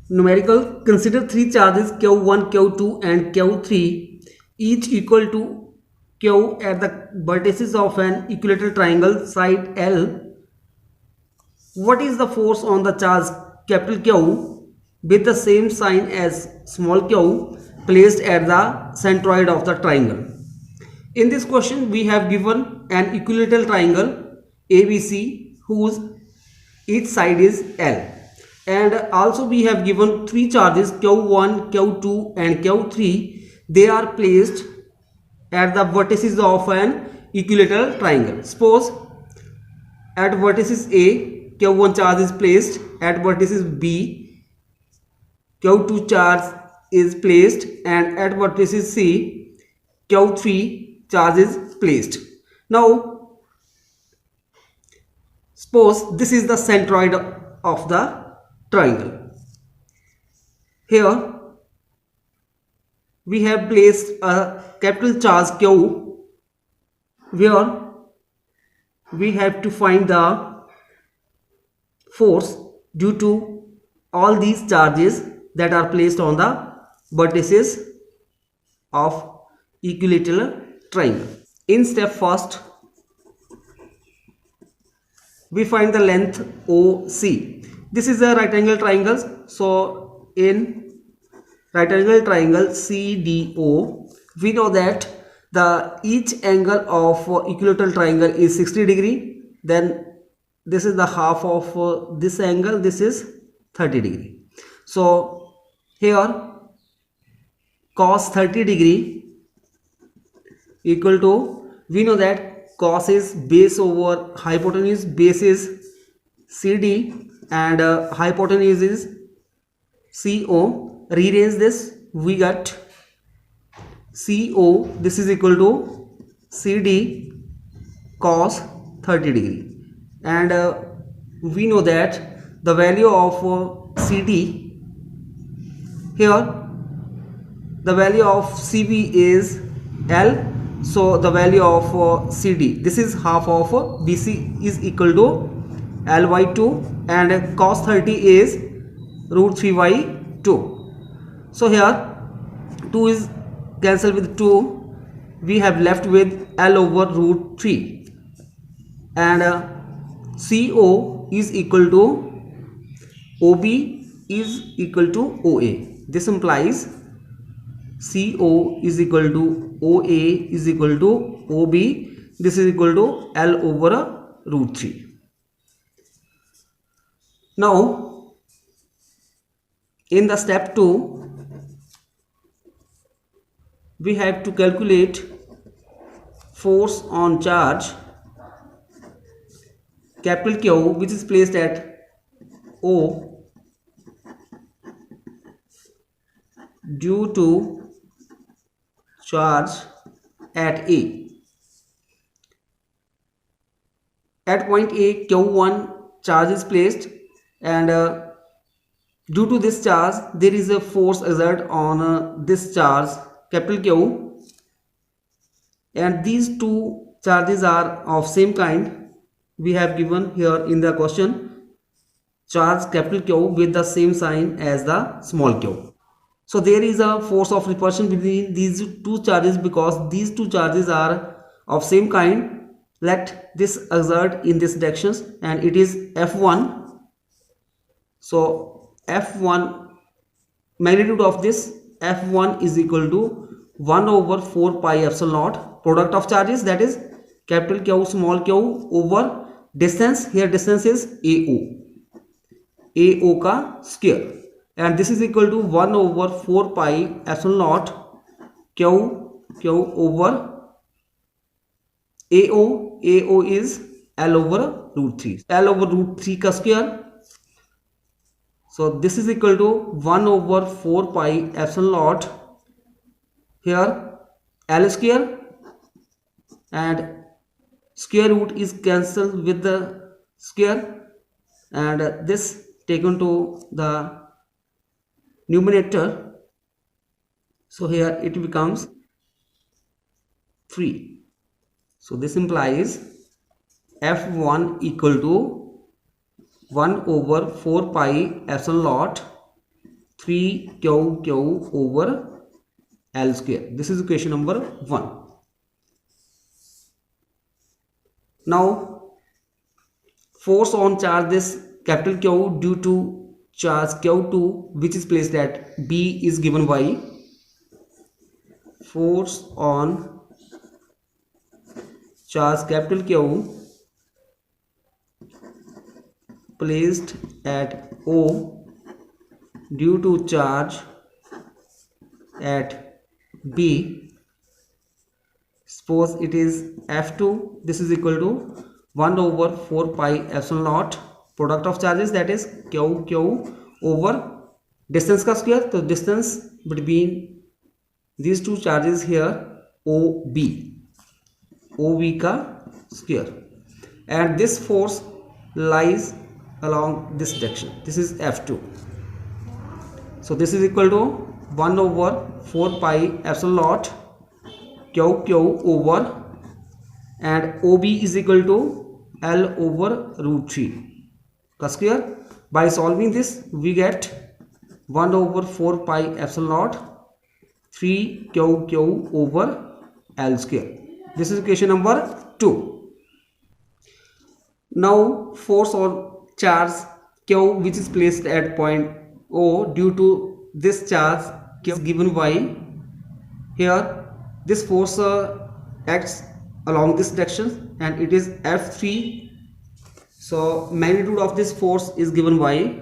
Numerical, consider three charges Q1, Q2 and Q3, each equal to Q at the vertices of an equilateral triangle side L. What is the force on the charge capital Q with the same sign as small q placed at the centroid of the triangle? In this question, we have given an equilateral triangle ABC whose each side is L, and also we have given three charges Q1, Q2 and Q3. They are placed at the vertices of an equilateral triangle. Suppose at vertices A, Q1 charge is placed, at vertices B, Q2 charge is placed, and at vertices C, Q3 charge is placed. Now, suppose this is the centroid of the triangle. Here, we have placed a capital charge Q, where we have to find the force due to all these charges that are placed on the vertices of equilateral triangle. In step first, we find the length OC. This is a right angle triangle. So in right angle triangle CDO, we know that the each angle of equilateral triangle is 60 degree. Then this is the half of this angle, this is 30 degree. So here cos 30 degree equal to, we know that cos is base over hypotenuse, base is CD and hypotenuse is CO. Rearrange this, we got CO, this is equal to CD cos 30 degree, and we know that the value of CD, here the value of CB is L, so the value of CD, this is half of BC, is equal to L by 2, and cos 30 is root 3 by 2. So here 2 is cancelled with 2, we have left with L over root 3, and CO is equal to OB is equal to OA. This implies CO is equal to OA is equal to OB. This is equal to L over root 3. Now, in the step 2, we have to calculate force on charge capital Q, which is placed at O due to charge at A. At point A, Q1 charge is placed, and due to this charge there is a force exerted on this charge capital Q, and these two charges are of same kind. We have given here in the question charge capital Q with the same sign as the small q. So there is a force of repulsion between these two charges. Because these two charges are of same kind, let this exert in this directions, and it is F1. So F1, magnitude of this F1 is equal to 1 over 4 pi epsilon naught, product of charges, that is capital Q small q over distance, here distance is AO का square, and this is equal to 1 over 4 pi epsilon naught Q over AO is L over root 3, L over root 3 का square. So this is equal to 1 over 4 pi epsilon naught, here L square, and square root is cancelled with the square, and this taken to the numerator, so here it becomes 3. So this implies F1 equal to 1 over 4 pi epsilon naught 3 q over L square. This is equation number 1. Now force on charge this capital Q due to charge Q2 which is placed at B is given by force on charge capital Q placed at O due to charge at B. Suppose it is F2. This is equal to 1 over 4 pi epsilon naught product of charges, that is Q over distance का square. तो distance between these two charges here OB का square, and this force lies along this direction. This is F2. So this is equal to 1 over 4 pi epsilon naught Q over, and OB is equal to L over root 3 का square. By solving this we get 1 over 4 pi epsilon naught 3 Q over L square. This is equation number 2. Now force on charge Q which is placed at point O due to this charge Q is given by, here this force acts along this direction and it is F3. So magnitude of this force is given by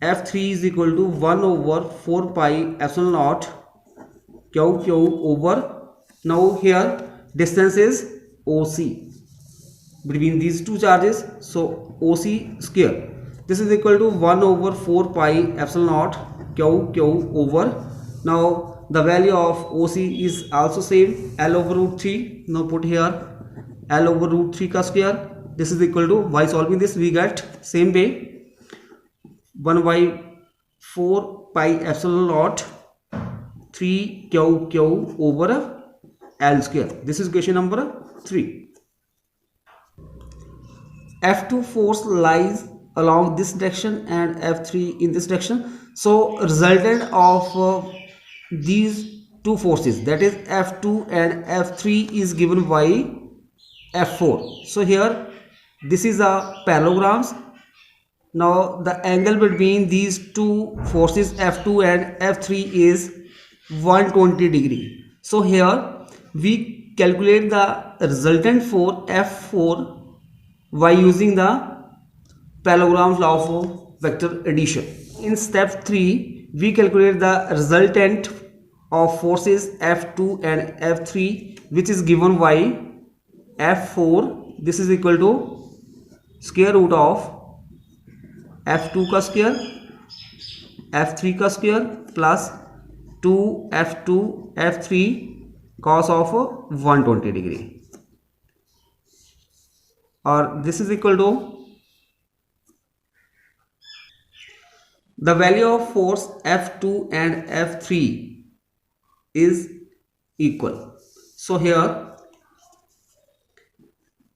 F3 is equal to 1 over 4 pi epsilon naught Q over, now here distance is OC between these two charges, so OC square. This is equal to 1 over 4 pi epsilon naught Q over. Now the value of OC is also same, L over root 3. Now put here L over root 3 का square. This is equal to, by solving this we get same way 1 by 4 pi epsilon naught 3 Q over L square. This is question number 3. F2 force lies along this direction and F3 in this direction. So resultant of these two forces, that is F2 and F3, is given by F4. So here this is a parallelograms. Now the angle between these two forces F2 and F3 is 120 degree. So here we calculate the resultant for F4 by using the parallelogram law of vector addition. In step 3 we calculate the resultant of forces F2 and F3 which is given by F4. This is equal to square root of F2 का square F3 का square plus 2F2 F3 cos of 120 degree, or this is equal to the value of force F2 and F3 is equal. So here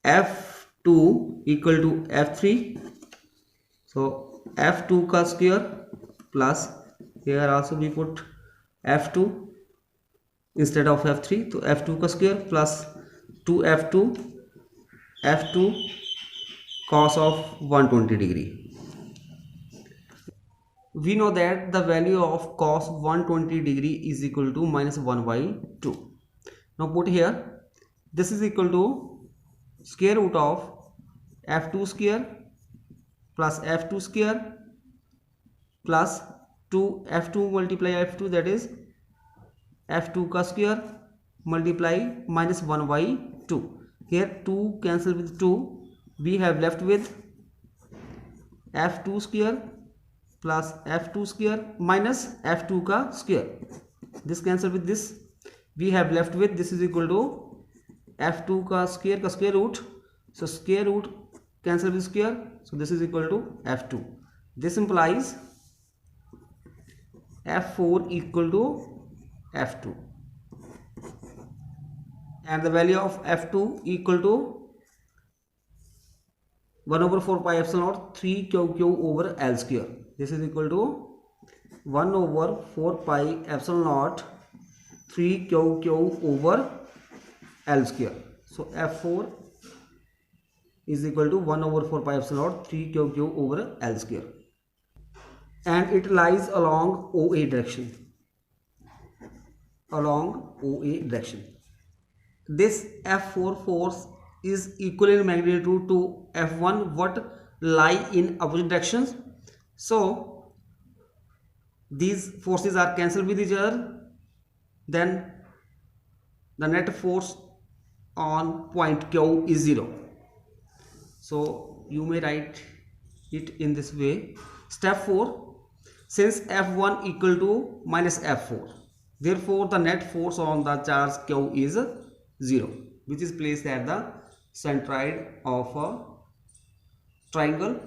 F2 equal to F3, so F2 का square plus here also we put F2 instead of F3, तो F2 का square plus 2F2 F2 cos of 120 degree. We know that the value of cos 120 degree is equal to minus 1 by 2. Now put here this is equal to square root of F2 square plus F2 square plus 2 F2 multiply F2, that is F2 का square multiply minus 1 by 2. Here 2 cancel with 2, we have left with F2 square plus F2 square minus F2 का square. This cancel with this, we have left with this is equal to F2 का square root. So square root cancel with square, so this is equal to F2. This implies F4 equal to F2, and the value of F2 equal to 1 over 4 pi epsilon naught 3 Q over L square. This is equal to 1 over 4 pi epsilon naught 3 q over L square. So F4 is equal to 1 over 4 pi epsilon naught 3 q over L square, and it lies along OA direction. This F4 force is equal in magnitude to F1 what lie in opposite directions. So these forces are cancelled with each other, then the net force on point Q is 0. So you may write it in this way. Step 4, since F1 equal to minus F4, therefore the net force on the charge Q is 0, which is placed at the centroid of a triangle